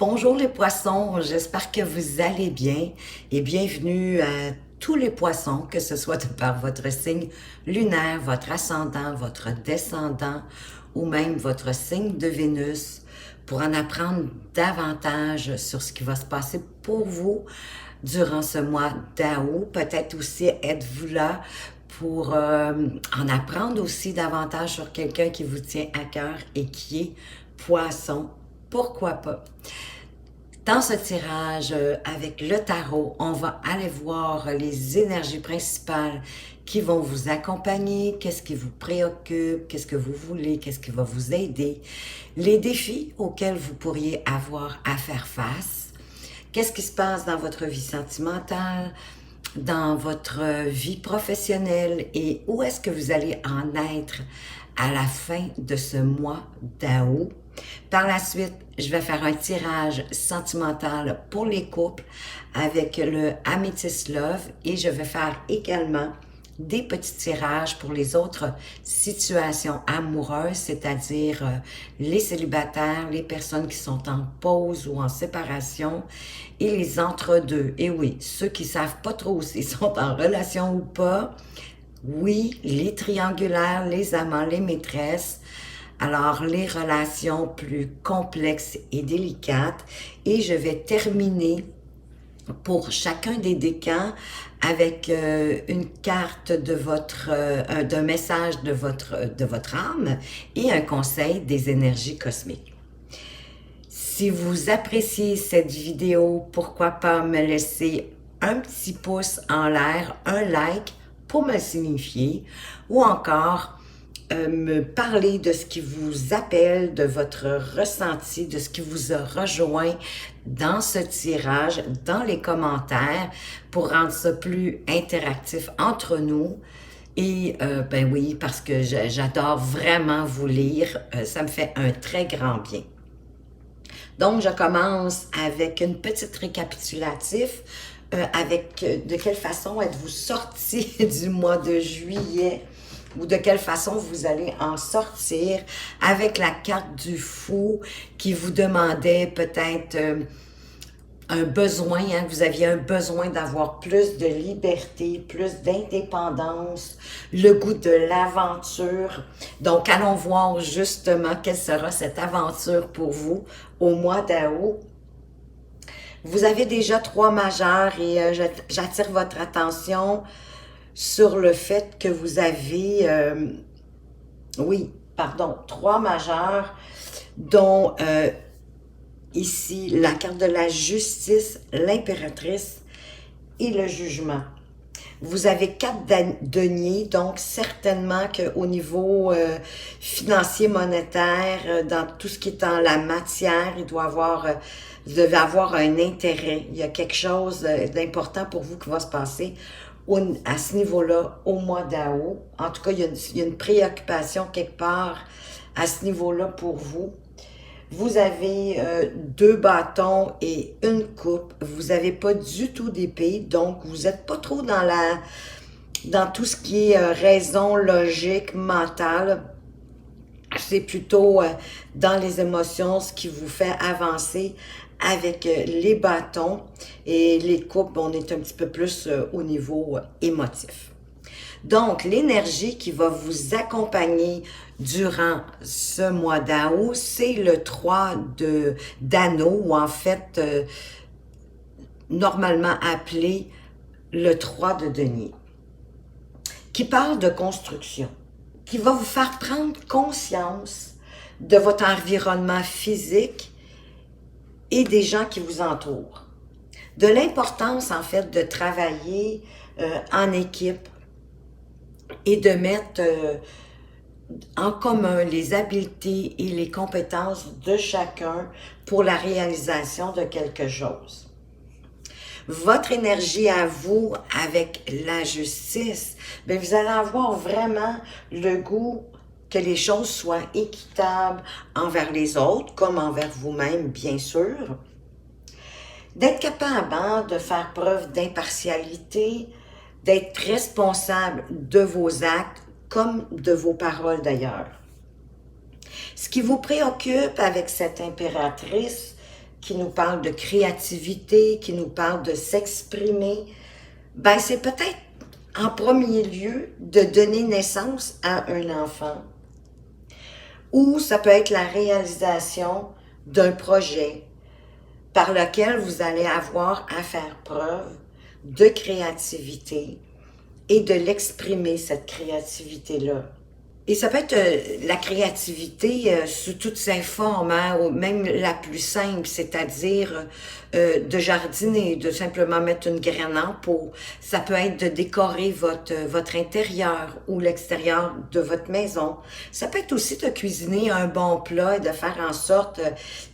Bonjour les poissons, j'espère que vous allez bien et bienvenue à tous les poissons, que ce soit de par votre signe lunaire, votre ascendant, votre descendant ou même votre signe de Vénus pour en apprendre davantage sur ce qui va se passer pour vous durant ce mois d'août. Peut-être aussi êtes-vous là pour en apprendre aussi davantage sur quelqu'un qui vous tient à cœur et qui est poisson. Pourquoi pas? Dans ce tirage avec le tarot, on va aller voir les énergies principales qui vont vous accompagner, qu'est-ce qui vous préoccupe, qu'est-ce que vous voulez, qu'est-ce qui va vous aider, les défis auxquels vous pourriez avoir à faire face, qu'est-ce qui se passe dans votre vie sentimentale, dans votre vie professionnelle et où est-ce que vous allez en être à la fin de ce mois d'août. Par la suite, je vais faire un tirage sentimental pour les couples avec le Amethyst Love et je vais faire également des petits tirages pour les autres situations amoureuses, c'est-à-dire les célibataires, les personnes qui sont en pause ou en séparation et les entre-deux. Et oui, ceux qui savent pas trop s'ils sont en relation ou pas, oui, les triangulaires, les amants, les maîtresses, alors les relations plus complexes et délicates. Et je vais terminer pour chacun des décans avec une carte de d'un message de votre âme et un conseil des énergies cosmiques. Si vous appréciez cette vidéo, pourquoi pas me laisser un petit pouce en l'air, un like pour me signifier ou encore me parler de ce qui vous appelle, de votre ressenti, de ce qui vous a rejoint dans ce tirage, dans les commentaires, pour rendre ça plus interactif entre nous. Et ben oui, parce que j'adore vraiment vous lire, ça me fait un très grand bien. Donc, je commence avec une petite récapitulatif avec de quelle façon êtes-vous sorti du mois de juillet ou de quelle façon vous allez en sortir avec la carte du fou qui vous demandait peut-être un besoin, hein, vous aviez un besoin d'avoir plus de liberté, plus d'indépendance, le goût de l'aventure. Donc, allons voir justement quelle sera cette aventure pour vous au mois d'août. Vous avez déjà 3 majeurs et j'attire votre attention sur le fait que vous avez, 3 majeurs, dont ici la carte de la justice, l'impératrice et le jugement. Vous avez 4 deniers, donc certainement qu'au niveau financier, monétaire, dans tout ce qui est dans la matière, vous devez avoir un intérêt. Il y a quelque chose d'important pour vous qui va se passer à ce niveau-là au mois d'août. En tout cas, il y a une préoccupation quelque part à ce niveau-là pour vous. Vous avez 2 bâtons et une coupe. Vous n'avez pas du tout d'épée, donc vous n'êtes pas trop dans tout ce qui est raison, logique, mentale. C'est plutôt dans les émotions, ce qui vous fait avancer avec les bâtons et les coupes, on est un petit peu plus au niveau émotif. Donc, l'énergie qui va vous accompagner durant ce mois d'août, c'est le 3 d'anneaux, ou en fait, normalement appelé le 3 de denier, qui parle de construction, qui va vous faire prendre conscience de votre environnement physique et des gens qui vous entourent. De l'importance, en fait, de travailler en équipe et de mettre en commun les habiletés et les compétences de chacun pour la réalisation de quelque chose. Votre énergie à vous avec la justice, bien, vous allez avoir vraiment le goût que les choses soient équitables envers les autres, comme envers vous-même, bien sûr. D'être capable de faire preuve d'impartialité, d'être responsable de vos actes, comme de vos paroles d'ailleurs. Ce qui vous préoccupe avec cette impératrice, qui nous parle de créativité, qui nous parle de s'exprimer, ben c'est peut-être en premier lieu de donner naissance à un enfant. Ou ça peut être la réalisation d'un projet par lequel vous allez avoir à faire preuve de créativité et de l'exprimer, cette créativité-là. Et ça peut être la créativité sous toutes ses formes, hein, ou même la plus simple, c'est-à-dire de jardiner, de simplement mettre une graine en pot. Ça peut être de décorer votre intérieur ou l'extérieur de votre maison. Ça peut être aussi de cuisiner un bon plat et de faire en sorte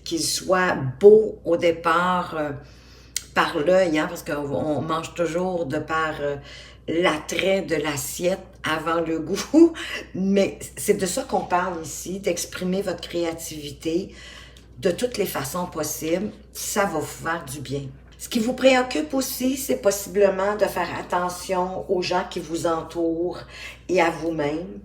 qu'il soit beau au départ par l'œil, hein, parce qu'on mange toujours de par l'attrait de l'assiette avant le goût, mais c'est de ça qu'on parle ici, d'exprimer votre créativité de toutes les façons possibles, ça va vous faire du bien. Ce qui vous préoccupe aussi, c'est possiblement de faire attention aux gens qui vous entourent et à vous-même.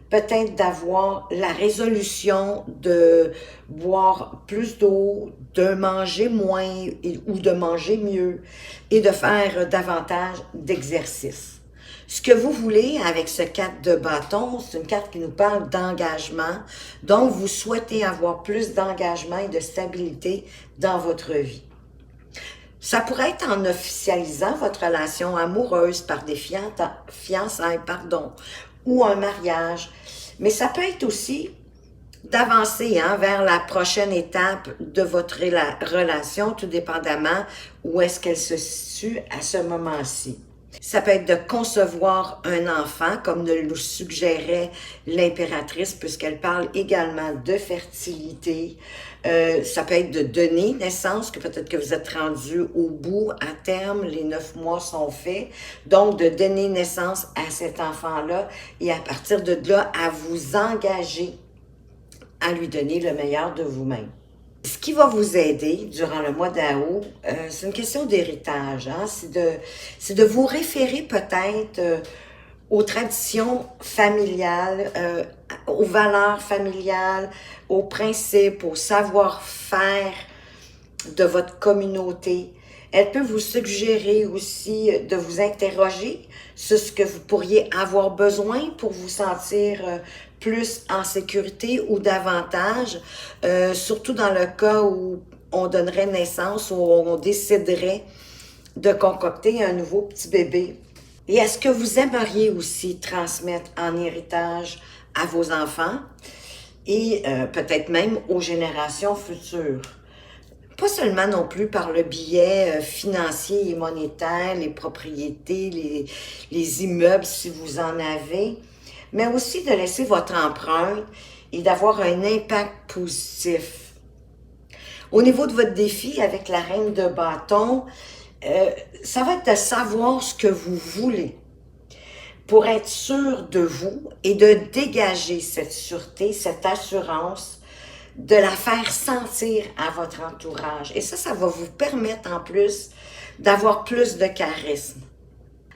Peut-être d'avoir la résolution de boire plus d'eau, de manger moins ou de manger mieux et de faire davantage d'exercice. Ce que vous voulez avec ce 4 de bâton, c'est une carte qui nous parle d'engagement. Donc, vous souhaitez avoir plus d'engagement et de stabilité dans votre vie. Ça pourrait être en officialisant votre relation amoureuse par des fiançailles, ou un mariage. Mais ça peut être aussi d'avancer vers la prochaine étape de votre relation, tout dépendamment où est-ce qu'elle se situe à ce moment-ci. Ça peut être de concevoir un enfant, comme le suggérait l'impératrice, puisqu'elle parle également de fertilité. Ça peut être de donner naissance, que peut-être que vous êtes rendu au bout, à terme, les 9 mois sont faits. Donc, de donner naissance à cet enfant-là et à partir de là, à vous engager à lui donner le meilleur de vous-même. Ce qui va vous aider durant le mois d'août, c'est une question d'héritage. Hein? C'est de vous référer peut-être aux traditions familiales, aux valeurs familiales, aux principes, au savoir-faire de votre communauté. Elle peut vous suggérer aussi de vous interroger sur ce que vous pourriez avoir besoin pour vous sentir plus en sécurité ou davantage, surtout dans le cas où on donnerait naissance ou on déciderait de concocter un nouveau petit bébé. Et est-ce que vous aimeriez aussi transmettre en héritage à vos enfants et peut-être même aux générations futures? Pas seulement non plus par le biais financier et monétaire, les propriétés, les immeubles si vous en avez, mais aussi de laisser votre empreinte et d'avoir un impact positif. Au niveau de votre défi avec la reine de bâton, ça va être de savoir ce que vous voulez pour être sûr de vous et de dégager cette sûreté, cette assurance, de la faire sentir à votre entourage. Et ça va vous permettre en plus d'avoir plus de charisme.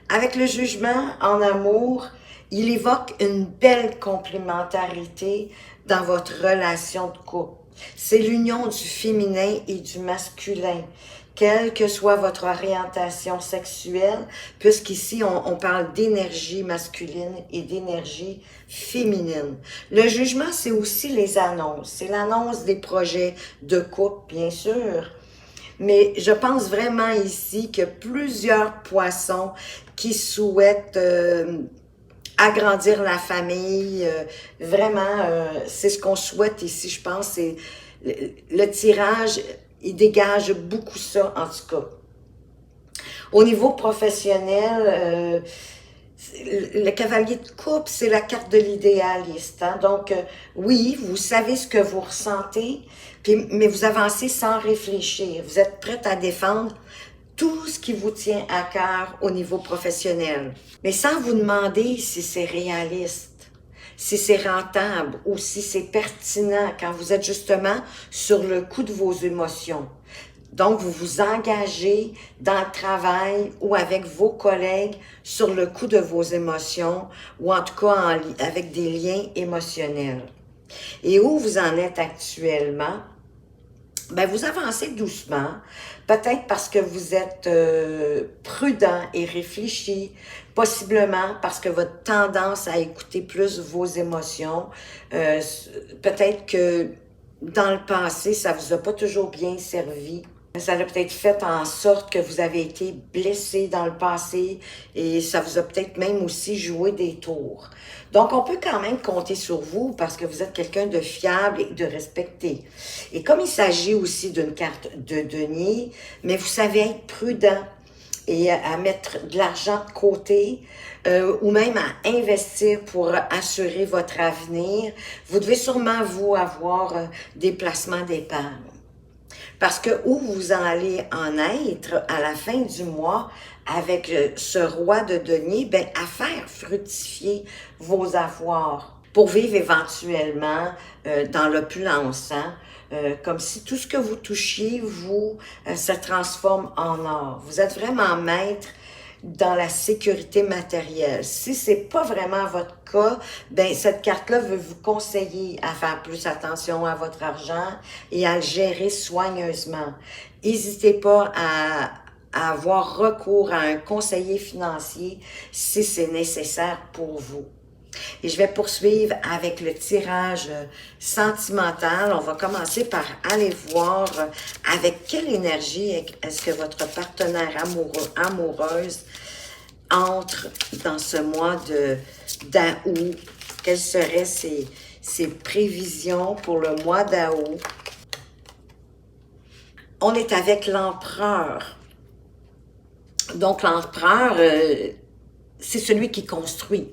Avec le jugement en amour, il évoque une belle complémentarité dans votre relation de couple. C'est l'union du féminin et du masculin, quelle que soit votre orientation sexuelle, puisqu'ici on parle d'énergie masculine et d'énergie féminine. Le jugement, c'est aussi les annonces. C'est l'annonce des projets de couple, bien sûr. Mais je pense vraiment ici que plusieurs poissons qui souhaitent agrandir la famille, vraiment, c'est ce qu'on souhaite ici, je pense. C'est le tirage, il dégage beaucoup ça, en tout cas. Au niveau professionnel, le cavalier de coupe, c'est la carte de l'idéaliste. Hein? Donc, oui, vous savez ce que vous ressentez, mais vous avancez sans réfléchir. Vous êtes prête à défendre tout ce qui vous tient à cœur au niveau professionnel. Mais sans vous demander si c'est réaliste, si c'est rentable ou si c'est pertinent quand vous êtes justement sur le coup de vos émotions. Donc, vous vous engagez dans le travail ou avec vos collègues sur le coup de vos émotions ou en tout cas avec des liens émotionnels. Et où vous en êtes actuellement? ben vous avancez doucement, peut-être parce que vous êtes prudent et réfléchi, possiblement parce que votre tendance à écouter plus vos émotions, peut-être que dans le passé, ça vous a pas toujours bien servi. Ça a peut-être fait en sorte que vous avez été blessé dans le passé et ça vous a peut-être même aussi joué des tours. Donc, on peut quand même compter sur vous parce que vous êtes quelqu'un de fiable et de respecté. Et comme il s'agit aussi d'une carte de denier, mais vous savez être prudent et à mettre de l'argent de côté ou même à investir pour assurer votre avenir, vous devez sûrement, vous, avoir des placements d'épargne. Parce que où vous allez en être à la fin du mois avec ce roi de denier, ben, à faire fructifier vos avoirs pour vivre éventuellement dans l'opulence, hein? Comme si tout ce que vous touchiez, vous, se transforme en or. Vous êtes vraiment maître dans la sécurité matérielle. Si c'est pas vraiment votre cas, ben cette carte-là veut vous conseiller à faire plus attention à votre argent et à le gérer soigneusement. N'hésitez pas à avoir recours à un conseiller financier si c'est nécessaire pour vous. Et je vais poursuivre avec le tirage sentimental. On va commencer par aller voir avec quelle énergie est-ce que votre partenaire amoureux, amoureuse entre dans ce mois d'août. Quelles seraient ses prévisions pour le mois d'août? On est avec l'empereur. Donc l'empereur, c'est celui qui construit.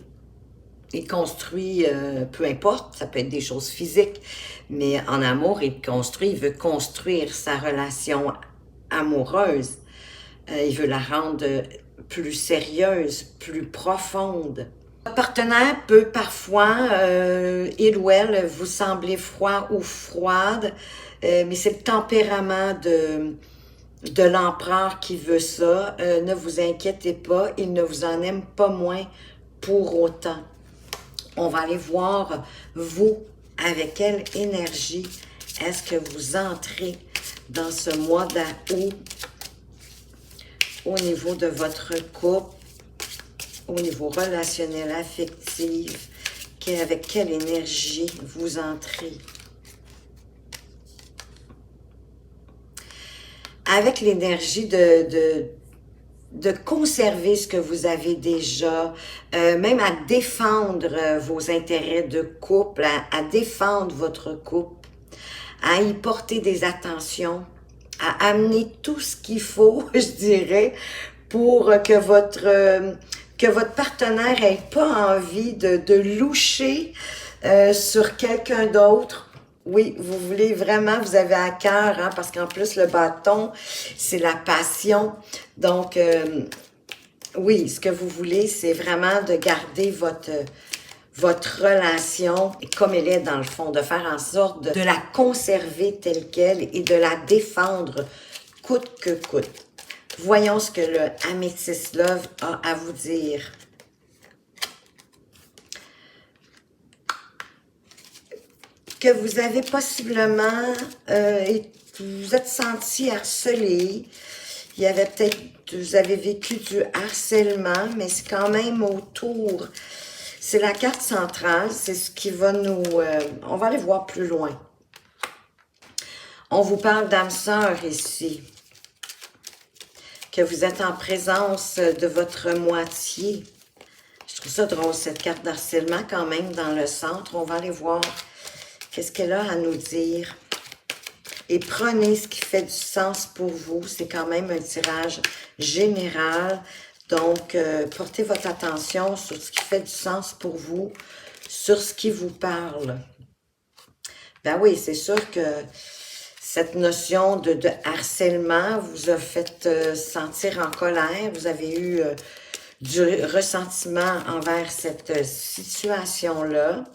Il construit, peu importe, ça peut être des choses physiques, mais en amour, il construit, il veut construire sa relation amoureuse. Il veut la rendre plus sérieuse, plus profonde. Votre partenaire peut parfois, il ou elle, vous sembler froid ou froide, mais c'est le tempérament de l'empereur qui veut ça. Ne vous inquiétez pas, il ne vous en aime pas moins pour autant. On va aller voir, vous, avec quelle énergie est-ce que vous entrez dans ce mois d'août au niveau de votre couple, au niveau relationnel, affectif, avec quelle énergie vous entrez. Avec l'énergie de conserver ce que vous avez déjà, même à défendre vos intérêts de couple, à défendre votre couple, à y porter des attentions, à amener tout ce qu'il faut, je dirais, pour que votre partenaire n'ait pas envie de loucher sur quelqu'un d'autre. Oui, vous voulez vraiment, vous avez à cœur, hein, parce qu'en plus, le bâton, c'est la passion. Donc, oui, ce que vous voulez, c'est vraiment de garder votre relation comme elle est dans le fond, de faire en sorte de la conserver telle qu'elle et de la défendre coûte que coûte. Voyons ce que le Amethyst Love a à vous dire. Que vous avez possiblement, vous êtes senti harcelé. Il y avait peut-être, vous avez vécu du harcèlement, mais c'est quand même autour. C'est la carte centrale, c'est ce qui va nous... on va aller voir plus loin. On vous parle d'âme sœur ici. Que vous êtes en présence de votre moitié. Je trouve ça drôle, cette carte d'harcèlement quand même dans le centre. On va aller voir qu'est-ce qu'elle a à nous dire. Et prenez ce qui fait du sens pour vous. C'est quand même un tirage général. Donc, portez votre attention sur ce qui fait du sens pour vous, sur ce qui vous parle. Ben oui, c'est sûr que cette notion de harcèlement vous a fait sentir en colère. Vous avez eu du ressentiment envers cette situation-là.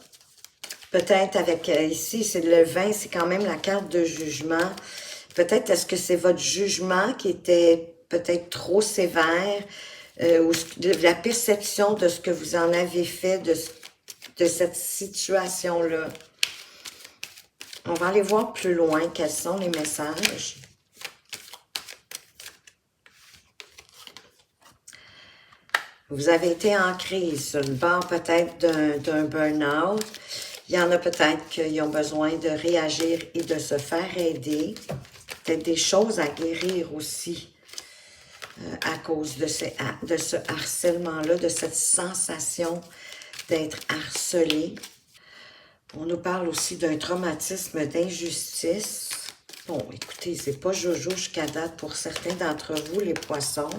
Peut-être avec, ici, c'est le 20, c'est quand même la carte de jugement. Peut-être est-ce que c'est votre jugement qui était peut-être trop sévère, ou la perception de ce que vous en avez fait de cette situation-là. On va aller voir plus loin quels sont les messages. Vous avez été en crise, sur le bord peut-être d'un burn-out. Il y en a peut-être qui ont besoin de réagir et de se faire aider. Peut-être des choses à guérir aussi à cause de ce harcèlement-là, de cette sensation d'être harcelé. On nous parle aussi d'un traumatisme d'injustice. Bon, écoutez, c'est pas jojo jusqu'à date pour certains d'entre vous, les poissons.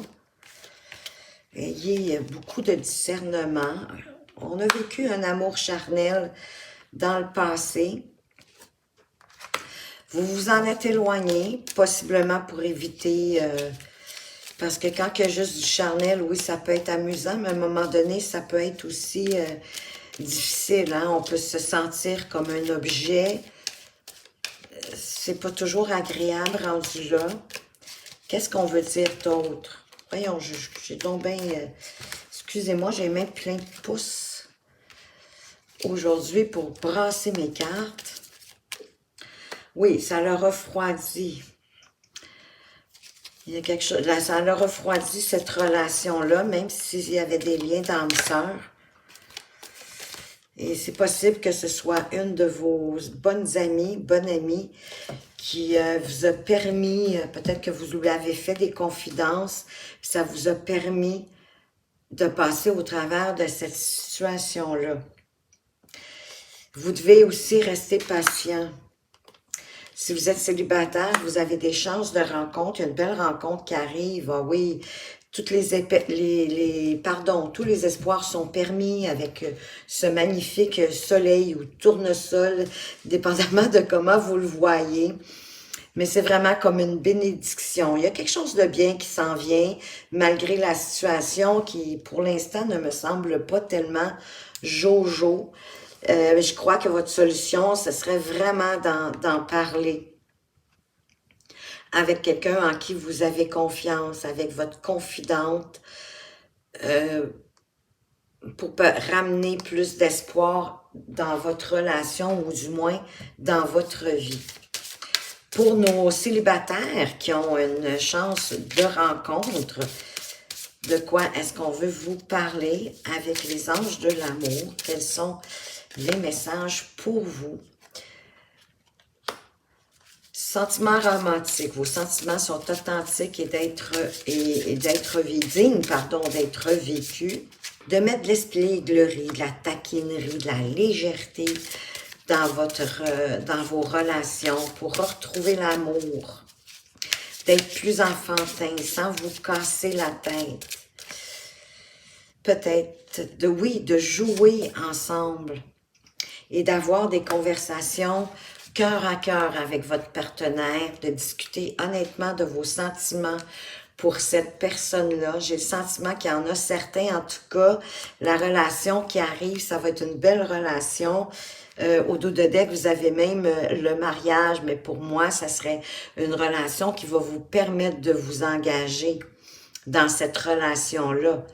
Ayez beaucoup de discernement. On a vécu un amour charnel dans le passé. Vous vous en êtes éloigné, possiblement pour éviter... parce que quand il y a juste du charnel, oui, ça peut être amusant, mais à un moment donné, ça peut être aussi difficile. Hein? On peut se sentir comme un objet. C'est pas toujours agréable rendu là. Qu'est-ce qu'on veut dire d'autre? Voyons, j'ai donc bien... excusez-moi, j'ai même plein de pouces aujourd'hui pour brasser mes cartes. Oui, ça leur refroidit. Il y a quelque chose... Là, ça leur refroidit cette relation-là, même s'il y avait des liens d'âme sœur. Et c'est possible que ce soit une de vos bonnes amies, qui vous a permis, peut-être que vous lui avez fait des confidences, ça vous a permis de passer au travers de cette situation-là. Vous devez aussi rester patient. Si vous êtes célibataire, vous avez des chances de rencontre, il y a une belle rencontre qui arrive, ah oui, tous les espoirs sont permis avec ce magnifique soleil ou tournesol, dépendamment de comment vous le voyez. Mais c'est vraiment comme une bénédiction. Il y a quelque chose de bien qui s'en vient, malgré la situation qui, pour l'instant, ne me semble pas tellement jojo. Je crois que votre solution, ce serait vraiment d'en parler avec quelqu'un en qui vous avez confiance, avec votre confidente, pour ramener plus d'espoir dans votre relation ou du moins dans votre vie. Pour nos célibataires qui ont une chance de rencontre, de quoi est-ce qu'on veut vous parler avec les anges de l'amour? Quels sont les messages pour vous? Sentiments romantiques. Vos sentiments sont authentiques et d'être dignes, d'être vécus. De mettre de l'espièglerie, de la taquinerie, de la légèreté dans vos relations pour retrouver l'amour. D'être plus enfantin sans vous casser la tête. Peut-être, de jouer ensemble et d'avoir des conversations cœur à cœur avec votre partenaire, de discuter honnêtement de vos sentiments pour cette personne-là. J'ai le sentiment qu'il y en a certains, en tout cas, la relation qui arrive, ça va être une belle relation. Au dos de deck, vous avez même le mariage, mais pour moi, ça serait une relation qui va vous permettre de vous engager dans cette relation-là.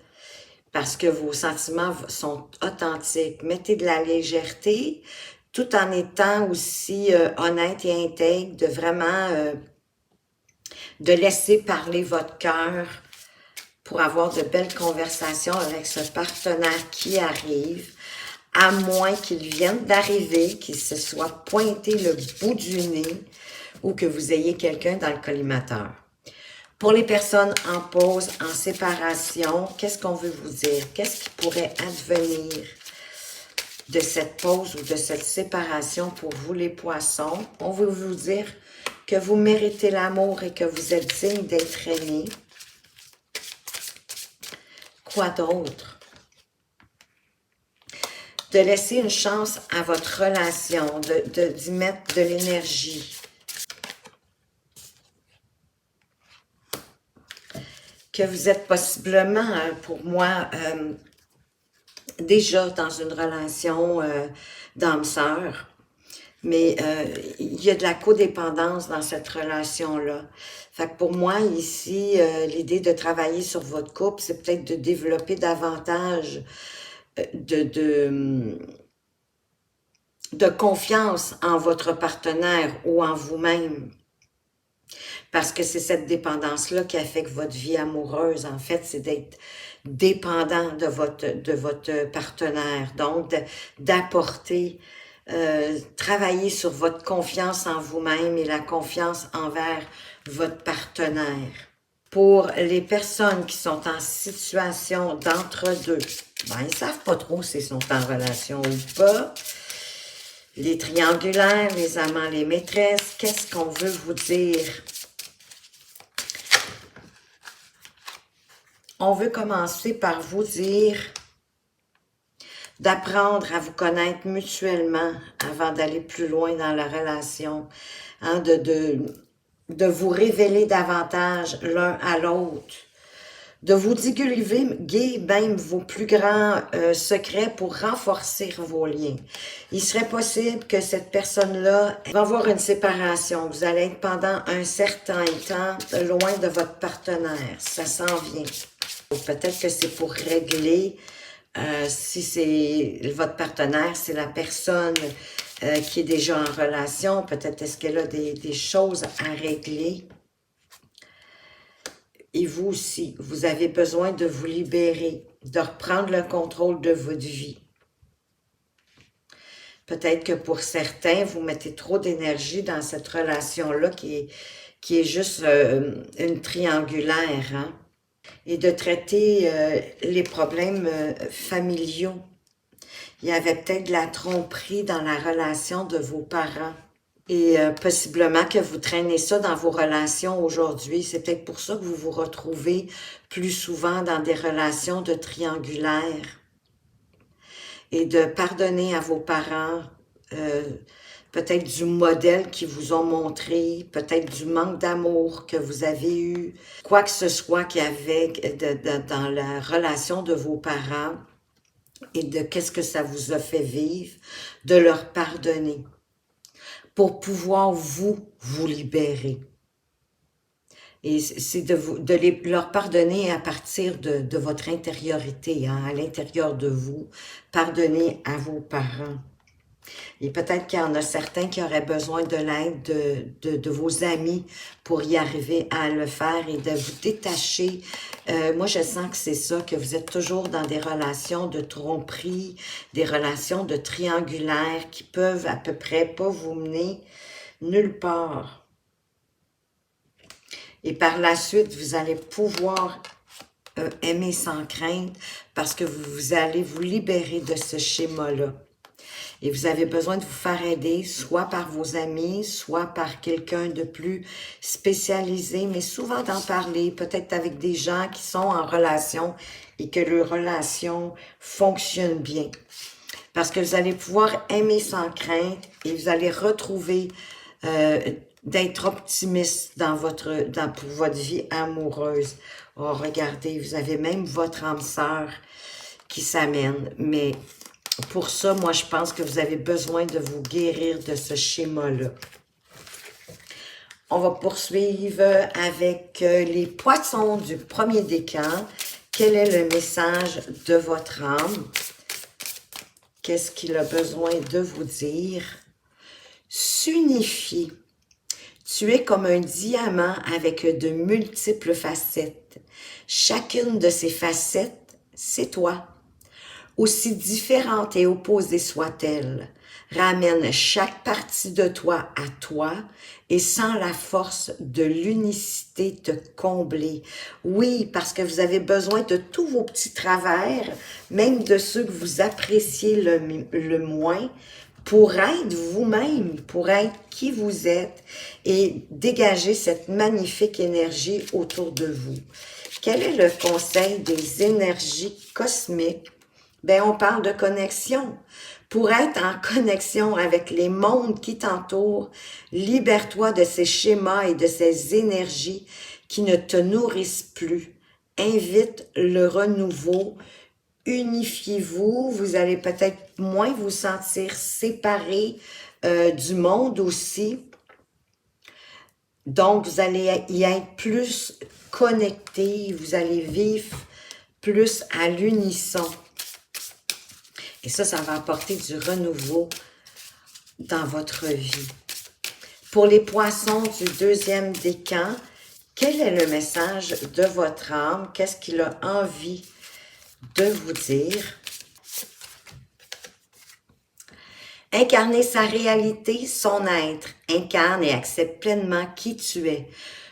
Parce que vos sentiments sont authentiques. Mettez de la légèreté, tout en étant aussi honnête et intègre, de vraiment de laisser parler votre cœur pour avoir de belles conversations avec ce partenaire qui arrive, à moins qu'il vienne d'arriver, qu'il se soit pointé le bout du nez ou que vous ayez quelqu'un dans le collimateur. Pour les personnes en pause, en séparation, qu'est-ce qu'on veut vous dire? Qu'est-ce qui pourrait advenir de cette pause ou de cette séparation pour vous les poissons? On veut vous dire que vous méritez l'amour et que vous êtes digne d'être aimé. Quoi d'autre? De laisser une chance à votre relation, d'y mettre de l'énergie. Que vous êtes possiblement, pour moi, déjà dans une relation d'âme sœur, mais il y a de la codépendance dans cette relation-là. Fait que pour moi, ici, l'idée de travailler sur votre couple, c'est peut-être de développer davantage de confiance en votre partenaire ou en vous-même. Parce que c'est cette dépendance-là qui affecte votre vie amoureuse. En fait, c'est d'être dépendant de votre partenaire. Donc, d'apporter, travailler sur votre confiance en vous-même et la confiance envers votre partenaire. Pour les personnes qui sont en situation d'entre-deux, ben, ils ne savent pas trop s'ils sont en relation ou pas. Les triangulaires, les amants, les maîtresses, qu'est-ce qu'on veut vous dire? On veut commencer par vous dire d'apprendre à vous connaître mutuellement avant d'aller plus loin dans la relation, hein, de vous révéler davantage l'un à l'autre, de vous divulguer même vos plus grands secrets pour renforcer vos liens. Il serait possible que cette personne-là va avoir une séparation. Vous allez être pendant un certain temps loin de votre partenaire. Ça s'en vient. Peut-être que c'est pour régler, si c'est votre partenaire, c'est la personne qui est déjà en relation. Peut-être est-ce qu'elle a des choses à régler. Et vous aussi, vous avez besoin de vous libérer, de reprendre le contrôle de votre vie. Peut-être que pour certains, vous mettez trop d'énergie dans cette relation-là qui est juste une triangulaire, hein? Et de traiter les problèmes familiaux. Il y avait peut-être de la tromperie dans la relation de vos parents. Et possiblement que vous traînez ça dans vos relations aujourd'hui. C'est peut-être pour ça que vous vous retrouvez plus souvent dans des relations de triangulaires. Et de pardonner à vos parents, peut-être du modèle qu'ils vous ont montré, peut-être du manque d'amour que vous avez eu, quoi que ce soit qu'il y avait dans la relation de vos parents et de qu'est-ce que ça vous a fait vivre, de leur pardonner pour pouvoir vous libérer. Et c'est de leur pardonner à partir de votre intériorité, hein, à l'intérieur de vous. Pardonner à vos parents. Et peut-être qu'il y en a certains qui auraient besoin de l'aide de vos amis pour y arriver à le faire et de vous détacher. Moi, je sens que c'est ça, que vous êtes toujours dans des relations de tromperie, des relations de triangulaires qui peuvent à peu près pas vous mener nulle part. Et par la suite, vous allez pouvoir aimer sans crainte parce que vous allez vous libérer de ce schéma-là. Et vous avez besoin de vous faire aider, soit par vos amis, soit par quelqu'un de plus spécialisé, mais souvent d'en parler, peut-être avec des gens qui sont en relation et que leur relation fonctionne bien. Parce que vous allez pouvoir aimer sans crainte et vous allez retrouver d'être optimiste pour votre vie amoureuse. Oh, regardez, vous avez même votre âme sœur qui s'amène. Mais pour ça, moi, je pense que vous avez besoin de vous guérir de ce schéma-là. On va poursuivre avec les poissons du premier décan. Quel est le message de votre âme? Qu'est-ce qu'il a besoin de vous dire? S'unifier. Tu es comme un diamant avec de multiples facettes. Chacune de ces facettes, c'est toi. Aussi différente et opposée soit-elle, ramène chaque partie de toi à toi et sans la force de l'unicité te combler. Oui, parce que vous avez besoin de tous vos petits travers, même de ceux que vous appréciez le moins, pour être vous-même, pour être qui vous êtes et dégager cette magnifique énergie autour de vous. Quel est le conseil des énergies cosmiques? Ben, on parle de connexion. Pour être en connexion avec les mondes qui t'entourent, libère-toi de ces schémas et de ces énergies qui ne te nourrissent plus. Invite le renouveau. Unifiez-vous, vous allez peut-être moins vous sentir séparés du monde aussi. Donc, vous allez y être plus connectés, vous allez vivre plus à l'unisson. Et ça va apporter du renouveau dans votre vie. Pour les poissons du deuxième décan, quel est le message de votre âme? Qu'est-ce qu'il a envie de vous dire? Incarner sa réalité, son être. Incarne et accepte pleinement qui tu es,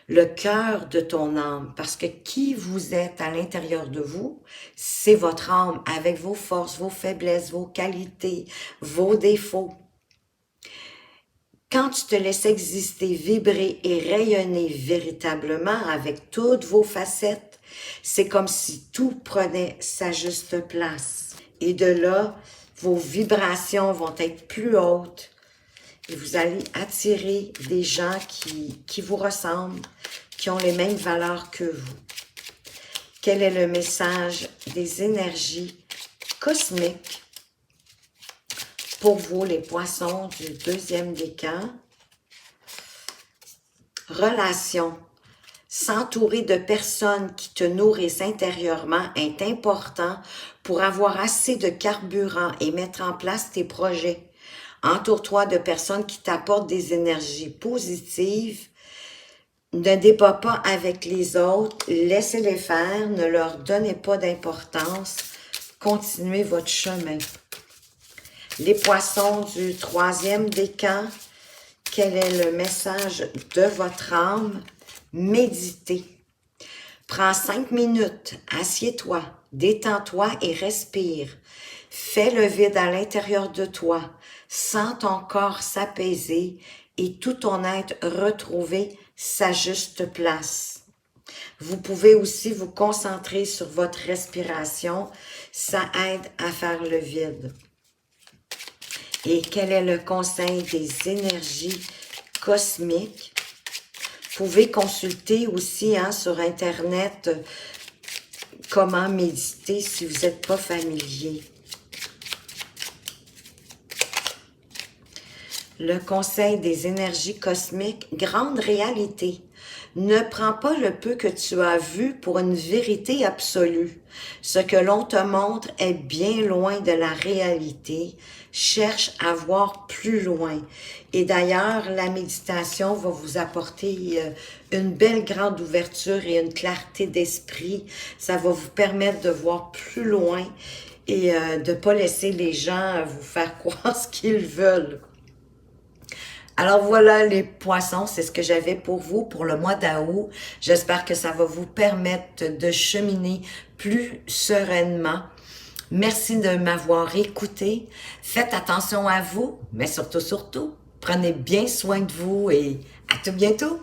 le cœur de ton âme. Parce que qui vous êtes à l'intérieur de vous, c'est votre âme avec vos forces, vos faiblesses, vos qualités, vos défauts. Quand tu te laisses exister, vibrer et rayonner véritablement avec toutes vos facettes, c'est comme si tout prenait sa juste place. Et de là, vos vibrations vont être plus hautes et vous allez attirer des gens qui vous ressemblent, qui ont les mêmes valeurs que vous. Quel est le message des énergies cosmiques pour vous, les poissons du deuxième décan? Relation. S'entourer de personnes qui te nourrissent intérieurement est important pour avoir assez de carburant et mettre en place tes projets. Entoure-toi de personnes qui t'apportent des énergies positives. Ne débat pas avec les autres, laissez-les faire, ne leur donnez pas d'importance. Continuez votre chemin. Les poissons du troisième décan, quel est le message de votre âme? Méditez. Prends 5 minutes, assieds-toi, détends-toi et respire. Fais le vide à l'intérieur de toi. Sens ton corps s'apaiser et tout ton être retrouver sa juste place. Vous pouvez aussi vous concentrer sur votre respiration. Ça aide à faire le vide. Et quel est le conseil des énergies cosmiques? Vous pouvez consulter aussi sur Internet comment méditer si vous n'êtes pas familier. Le conseil des énergies cosmiques, grande réalité. Ne prends pas le peu que tu as vu pour une vérité absolue. Ce que l'on te montre est bien loin de la réalité. Cherche à voir plus loin. Et d'ailleurs, la méditation va vous apporter une belle grande ouverture et une clarté d'esprit. Ça va vous permettre de voir plus loin et de ne pas laisser les gens vous faire croire ce qu'ils veulent. Alors voilà les poissons, c'est ce que j'avais pour vous pour le mois d'août. J'espère que ça va vous permettre de cheminer plus sereinement. Merci de m'avoir écouté. Faites attention à vous, mais surtout, prenez bien soin de vous et à tout bientôt.